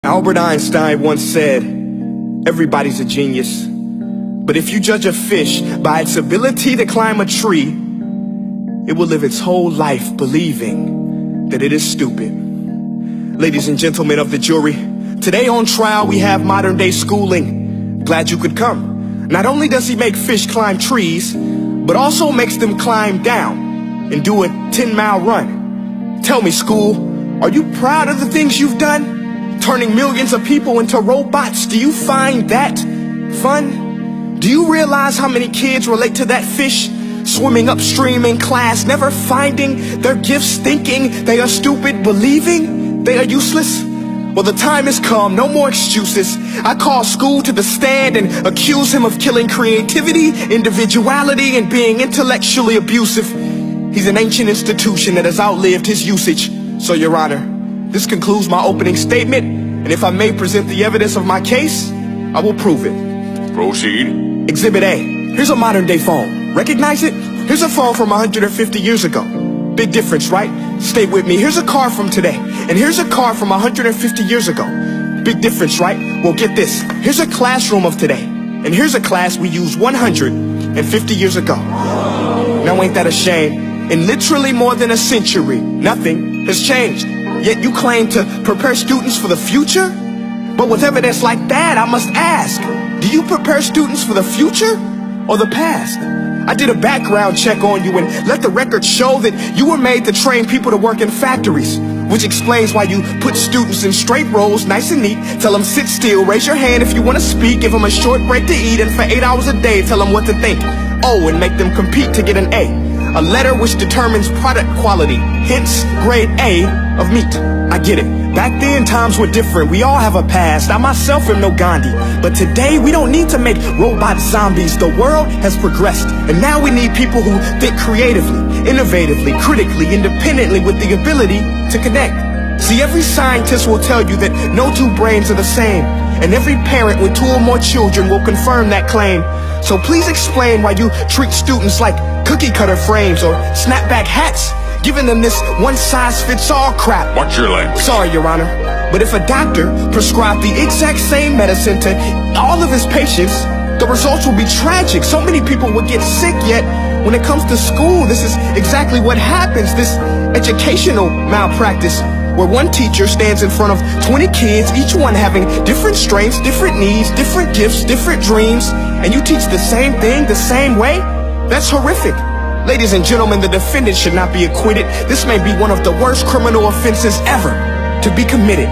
Albert Einstein once said, everybody's a genius. But if you judge a fish by its ability to climb a tree, it will live its whole life believing that it is stupid. Ladies and gentlemen of the jury, today on trial we have modern day schooling. Glad you could come. Not only does he make fish climb trees, but also makes them climb down and do a 10-mile run. Tell me, school, are you proud of the things you've done? Turning millions of people into robots, do you find that fun? Do you realize how many kids relate to that fish? Swimming upstream in class, never finding their gifts, thinking they are stupid, believing they are useless? Well, the time has come, no more excuses. I call school to the stand and accuse him of killing creativity, individuality, and being intellectually abusive. He's an ancient institution that has outlived his usage. So, Your Honor, this concludes my opening statement, and if I may present the evidence of my case, I will prove it. Proceed. Exhibit A. Here's a modern day phone. Recognize it? Here's a phone from 150 years ago. Big difference, right? Stay with me. Here's a car from today, and here's a car from 150 years ago. Big difference, right? Well, get this. Here's a classroom of today, and here's a class we used 150 years ago. Now ain't that a shame? In literally more than a century, nothing has changed. Yet you claim to prepare students for the future? But with evidence like that, I must ask, do you prepare students for the future or the past? I did a background check on you and let the record show that you were made to train people to work in factories, which explains why you put students in straight rows, nice and neat, tell them sit still, raise your hand if you want to speak, give them a short break to eat, and for 8 hours a day, tell them what to think. Oh, and make them compete to get an A letter which determines product quality, hence grade A of meat. I get it. Back then, times were different. We all have a past. I myself am no Gandhi. But today, we don't need to make robot zombies. The world has progressed. And now we need people who think creatively, innovatively, critically, independently, with the ability to connect. See, every scientist will tell you that no two brains are the same. And every parent with 2 or more children will confirm that claim. So please explain why you treat students like cookie cutter frames or snapback hats, giving them this one-size-fits-all crap. Watch your language. Sorry, Your Honor, but if a doctor prescribed the exact same medicine to all of his patients, the results will be tragic. So many people would get sick, yet when it comes to school, this is exactly what happens, this educational malpractice, where one teacher stands in front of 20 kids, each one having different strengths, different needs, different gifts, different dreams, and you teach the same thing the same way? That's horrific. Ladies and gentlemen, the defendant should not be acquitted. This may be one of the worst criminal offenses ever to be committed.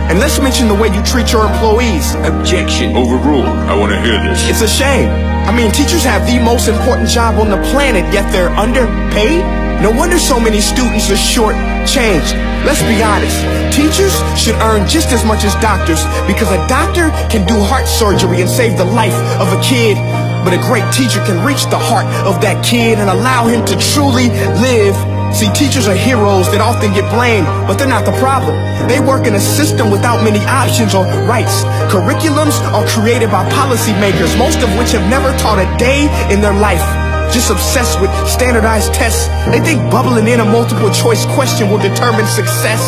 And let's mention the way you treat your employees. Objection. Overruled. I want to hear this. It's a shame. I mean, teachers have the most important job on the planet, yet they're underpaid? No wonder so many students are short-changed. Let's be honest. Teachers should earn just as much as doctors, because a doctor can do heart surgery and save the life of a kid. But a great teacher can reach the heart of that kid and allow him to truly live. See, teachers are heroes that often get blamed, but they're not the problem. They work in a system without many options or rights. Curriculums are created by policymakers, most of which have never taught a day in their life. Just obsessed with standardized tests. They think bubbling in a multiple choice question will determine success.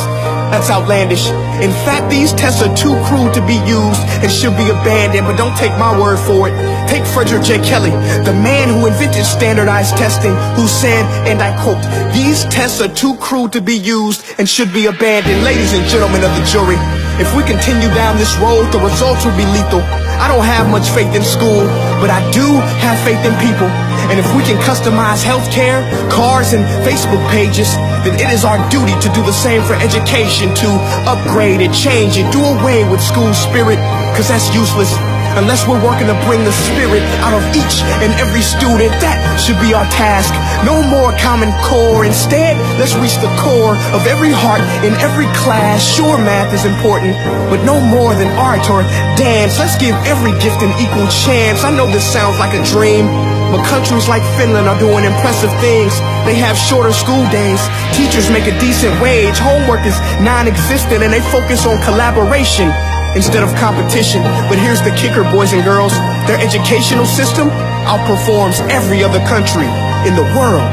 That's outlandish. In fact, these tests are too crude to be used and should be abandoned, but don't take my word for it. Take Frederick J. Kelly, the man who invented standardized testing, who said, and I quote, "These tests are too crude to be used and should be abandoned." Ladies and gentlemen of the jury, if we continue down this road, the results will be lethal. I don't have much faith in school, but I do have faith in people. And if we can customize healthcare, cars, and Facebook pages, then it is our duty to do the same for education, to upgrade it, change it, do away with school spirit, because that's useless. Unless we're working to bring the spirit out of each and every student, that should be our task. No more Common Core. Instead, let's reach the core of every heart in every class. Sure, math is important, but no more than art or dance. Let's give every gift an equal chance. I know this sounds like a dream, but countries like Finland are doing impressive things. They have shorter school days. Teachers make a decent wage. Homework is non-existent, and they focus on collaboration instead of competition. But here's the kicker, boys and girls. Their educational system outperforms every other country in the world.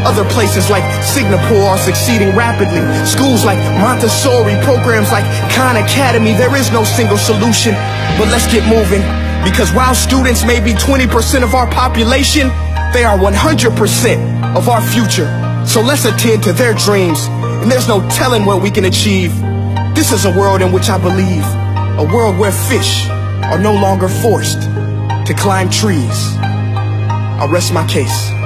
Other places like Singapore are succeeding rapidly. Schools like Montessori, programs like Khan Academy. There is no single solution, but let's get moving. Because while students may be 20% of our population, they are 100% of our future. So let's attend to their dreams, and there's no telling what we can achieve. This is a world in which I believe, a world where fish are no longer forced to climb trees. I'll rest my case.